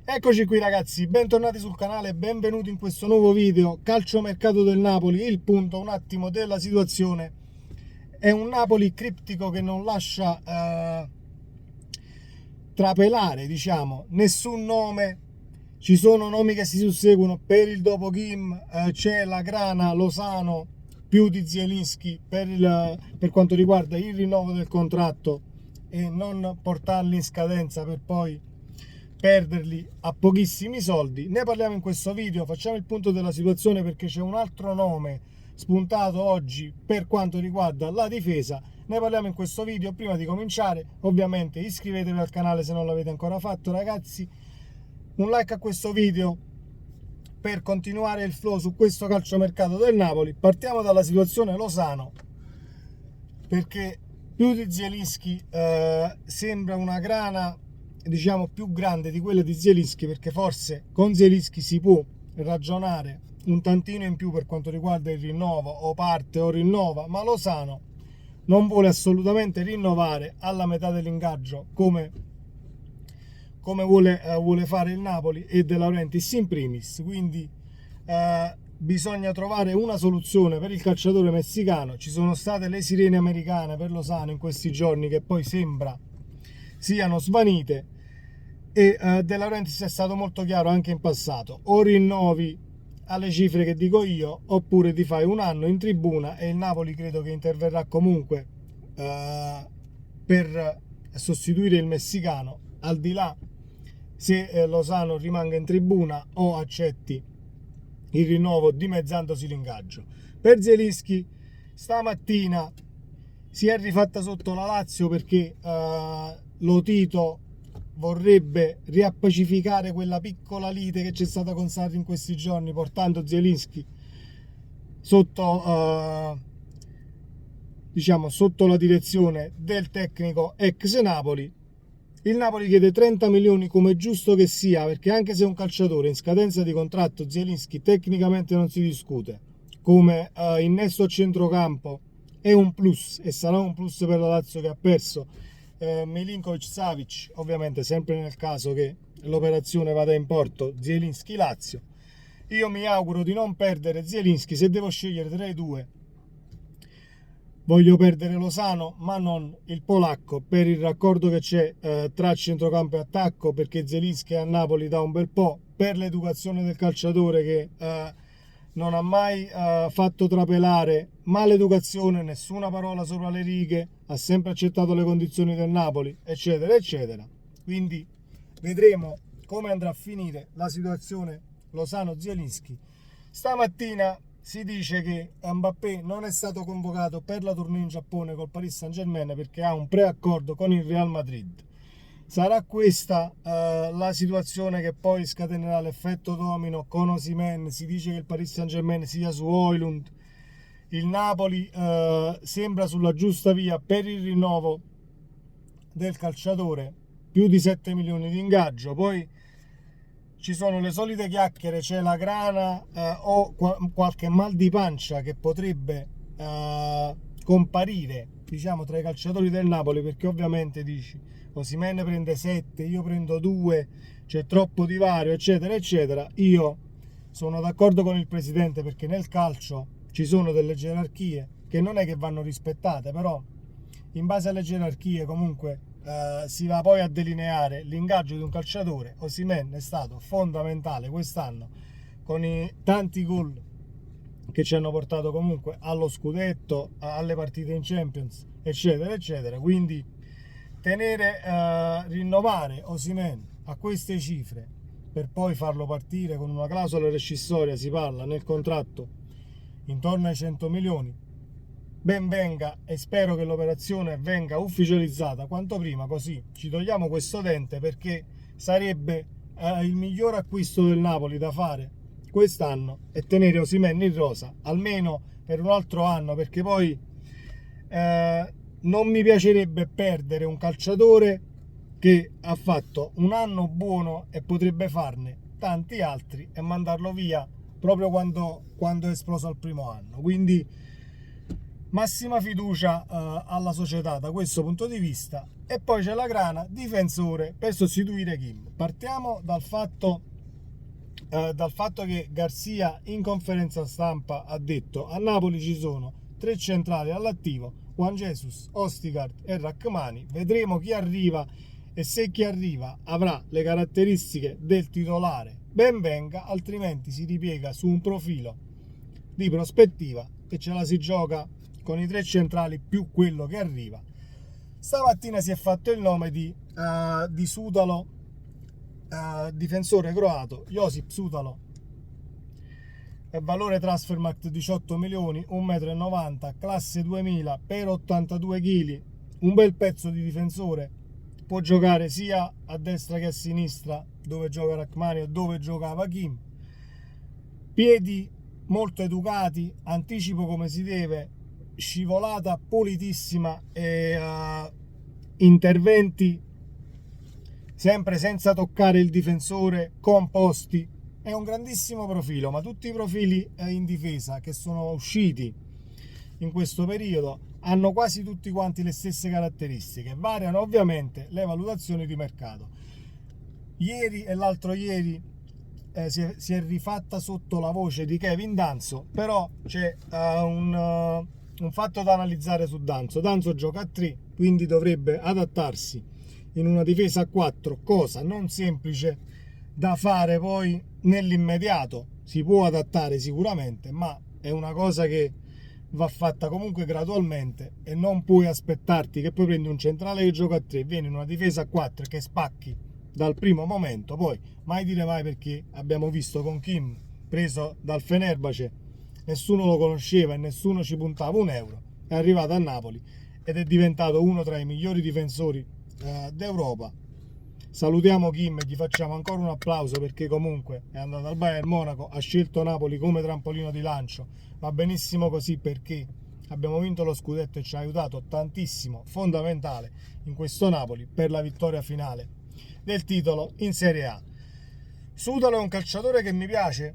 Eccoci qui ragazzi, bentornati sul canale, benvenuti in questo nuovo video. Calciomercato del Napoli, il punto un attimo della situazione. È un Napoli criptico che non lascia trapelare, diciamo, nessun nome. Ci sono nomi che si susseguono per il dopo Kim, c'è la Grana, Lozano, più di Zielinski per quanto riguarda il rinnovo del contratto e non portarli in scadenza per poi perderli a pochissimi soldi. Ne parliamo in questo video, facciamo il punto della situazione perché c'è un altro nome spuntato oggi per quanto riguarda la difesa. Ne parliamo in questo video. Prima di cominciare, ovviamente iscrivetevi al canale se non l'avete ancora fatto ragazzi, un like a questo video per continuare il flow su questo calciomercato del Napoli. Partiamo dalla situazione Lozano, perché più di Zielinski sembra una grana, diciamo, più grande di quella di Zielinski, perché forse con Zielinski si può ragionare un tantino in più per quanto riguarda il rinnovo, o parte o rinnova, ma Lozano non vuole assolutamente rinnovare alla metà dell'ingaggio come vuole fare il Napoli e De Laurentiis in primis. Quindi bisogna trovare una soluzione per il calciatore messicano. Ci sono state le sirene americane per Lozano in questi giorni che poi sembra siano svanite, e De Laurentiis è stato molto chiaro anche in passato: o rinnovi alle cifre che dico io, oppure ti fai un anno in tribuna. E il Napoli credo che interverrà comunque per sostituire il messicano, al di là se Lozano rimanga in tribuna o accetti il rinnovo dimezzandosi l'ingaggio. Per Zielinski stamattina si è rifatta sotto la Lazio perché Lotito vorrebbe riappacificare quella piccola lite che c'è stata con Sarri in questi giorni, portando Zielinski sotto diciamo sotto la direzione del tecnico ex Napoli. Il Napoli chiede 30 milioni come è giusto che sia, perché anche se è un calciatore in scadenza di contratto, Zielinski tecnicamente non si discute. Come innesto a centrocampo è un plus, e sarà un plus per la Lazio che ha perso Milinkovic-Savic, ovviamente sempre nel caso che l'operazione vada in porto Zielinski-Lazio. Io mi auguro di non perdere Zielinski. Se devo scegliere tra i due, voglio perdere Lozano, ma non il polacco, per il raccordo che c'è tra centrocampo e attacco, perché Zielinski a Napoli da un bel po', per l'educazione del calciatore che non ha mai fatto trapelare maleducazione, nessuna parola sopra le righe, ha sempre accettato le condizioni del Napoli, eccetera, eccetera. Quindi vedremo come andrà a finire la situazione Lozano-Zielinski. Stamattina si dice che Mbappé non è stato convocato per la tournée in Giappone col Paris Saint-Germain perché ha un preaccordo con il Real Madrid. Sarà questa la situazione che poi scatenerà l'effetto domino con Osimhen? Si dice che il Paris Saint-Germain sia su Højlund. Il Napoli sembra sulla giusta via per il rinnovo del calciatore, più di 7 milioni di ingaggio. Poi ci sono le solite chiacchiere, c'è la grana o qualche mal di pancia che potrebbe comparire, diciamo, tra i calciatori del Napoli, perché ovviamente dici Osimhen prende 7, io prendo 2, c'è troppo divario, eccetera, eccetera. Io sono d'accordo con il presidente, perché nel calcio ci sono delle gerarchie che non è che vanno rispettate, però in base alle gerarchie comunque si va poi a delineare l'ingaggio di un calciatore. Osimhen è stato fondamentale quest'anno con i tanti gol che ci hanno portato comunque allo scudetto, alle partite in Champions, eccetera, eccetera. Quindi rinnovare Osimhen a queste cifre per poi farlo partire con una clausola rescissoria, si parla nel contratto intorno ai 100 milioni, ben venga, e spero che l'operazione venga ufficializzata quanto prima, così ci togliamo questo dente, perché sarebbe il miglior acquisto del Napoli da fare quest'anno, e tenere Osimhen in rosa almeno per un altro anno, perché poi non mi piacerebbe perdere un calciatore che ha fatto un anno buono e potrebbe farne tanti altri e mandarlo via proprio quando è esploso al primo anno. Quindi massima fiducia alla società da questo punto di vista. E poi c'è la Grana, difensore per sostituire Kim. Partiamo dal fatto che Garzia in conferenza stampa ha detto: a Napoli ci sono 3 centrali all'attivo, Juan Jesus, Ostigard e Rachmani, vedremo chi arriva e se chi arriva avrà le caratteristiche del titolare ben venga, altrimenti si ripiega su un profilo di prospettiva e ce la si gioca con i 3 centrali più quello che arriva. Stamattina si è fatto il nome di Sutalo, difensore croato, Josip Sutalo, valore Transfermarkt 18 milioni, 1,90 m, classe 2000 per 82 kg, un bel pezzo di difensore, può giocare sia a destra che a sinistra dove gioca Rachmani o dove giocava Kim, piedi molto educati, anticipo come si deve, scivolata pulitissima e interventi sempre senza toccare il difensore, composti. È un grandissimo profilo, ma tutti i profili in difesa che sono usciti in questo periodo hanno quasi tutti quanti le stesse caratteristiche. Variano ovviamente le valutazioni di mercato. Ieri e l'altro ieri si è rifatta sotto la voce di Kevin Danso, però c'è un fatto da analizzare su Danso. Danso gioca a 3, quindi dovrebbe adattarsi in una difesa a 4, cosa non semplice da fare poi nell'immediato. Si può adattare sicuramente, ma è una cosa che va fatta comunque gradualmente e non puoi aspettarti che poi prendi un centrale che gioca a 3, vieni in una difesa a 4 e che spacchi dal primo momento. Poi mai dire mai, perché abbiamo visto con Kim preso dal Fenerbahce, nessuno lo conosceva e nessuno ci puntava un euro, è arrivato a Napoli ed è diventato uno tra i migliori difensori d'Europa. Salutiamo Kim e gli facciamo ancora un applauso, perché comunque è andato al Bayern Monaco, ha scelto Napoli come trampolino di lancio, va benissimo così, perché abbiamo vinto lo scudetto e ci ha aiutato tantissimo, fondamentale in questo Napoli per la vittoria finale del titolo in Serie A. Sutalo è un calciatore che mi piace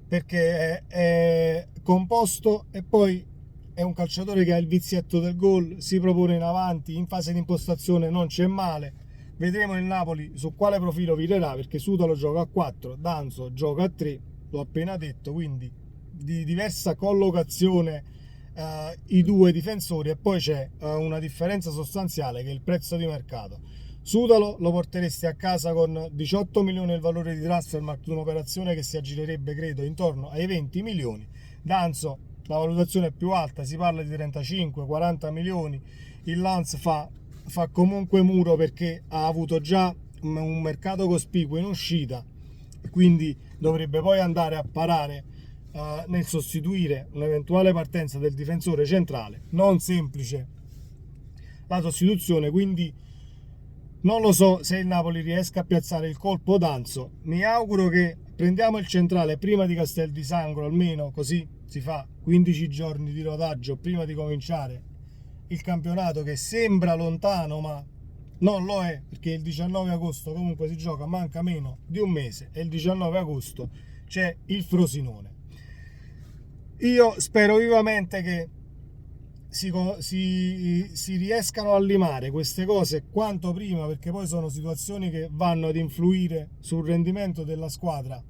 perché è composto e poi è un calciatore che ha il vizietto del gol, si propone in avanti, in fase di impostazione non c'è male. Vedremo il Napoli su quale profilo virerà, perché Sutalo gioca a 4, Danso gioca a 3, l'ho appena detto, quindi di diversa collocazione i due difensori, e poi c'è una differenza sostanziale che è il prezzo di mercato. Sutalo lo porteresti a casa con 18 milioni il valore di Transfermarkt, un'operazione che si aggirerebbe credo intorno ai 20 milioni. Danso la valutazione è più alta, si parla di 35-40 milioni. Il Lens fa comunque muro perché ha avuto già un mercato cospicuo in uscita, quindi dovrebbe poi andare a parare nel sostituire un'eventuale partenza del difensore centrale. Non semplice la sostituzione, quindi non lo so se il Napoli riesca a piazzare il colpo Danso. Mi auguro che prendiamo il centrale prima di Castel di Sangro, almeno così si fa 15 giorni di rodaggio prima di cominciare il campionato, che sembra lontano ma non lo è, perché il 19 agosto comunque si gioca, manca meno di un mese, e il 19 agosto c'è il Frosinone. Io spero vivamente che si riescano a limare queste cose quanto prima, perché poi sono situazioni che vanno ad influire sul rendimento della squadra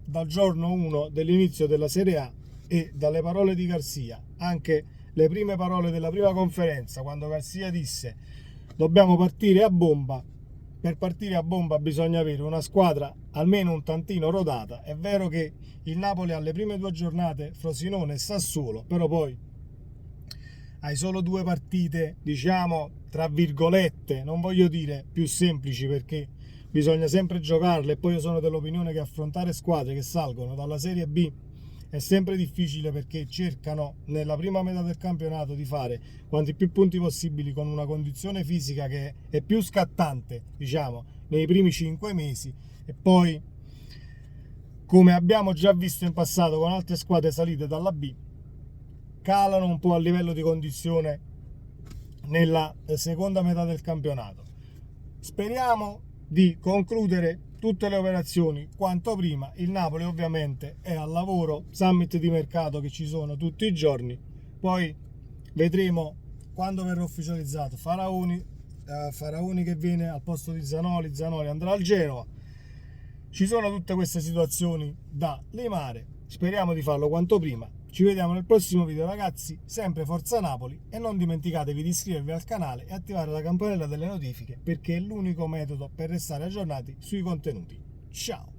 dal giorno 1 dell'inizio della Serie A. E dalle parole di Garzia, anche le prime parole della prima conferenza, quando Garzia disse dobbiamo partire a bomba, per partire a bomba bisogna avere una squadra almeno un tantino rodata. È vero che il Napoli ha le prime 2 giornate Frosinone e Sassuolo, però poi hai solo 2 partite, diciamo tra virgolette, non voglio dire più semplici, perché bisogna sempre giocarle, e poi io sono dell'opinione che affrontare squadre che salgono dalla Serie B è sempre difficile, perché cercano nella prima metà del campionato di fare quanti più punti possibili con una condizione fisica che è più scattante, diciamo, nei primi 5 mesi, e poi, come abbiamo già visto in passato con altre squadre salite dalla B, calano un po' a livello di condizione nella seconda metà del campionato. Speriamo di concludere tutte le operazioni quanto prima. Il Napoli ovviamente è al lavoro, summit di mercato che ci sono tutti i giorni, poi vedremo quando verrà ufficializzato Faraoni che viene al posto di Zanoli andrà al Genoa. Ci sono tutte queste situazioni da limare, speriamo di farlo quanto prima. Ci vediamo nel prossimo video ragazzi, sempre Forza Napoli, e non dimenticatevi di iscrivervi al canale e attivare la campanella delle notifiche perché è l'unico metodo per restare aggiornati sui contenuti. Ciao!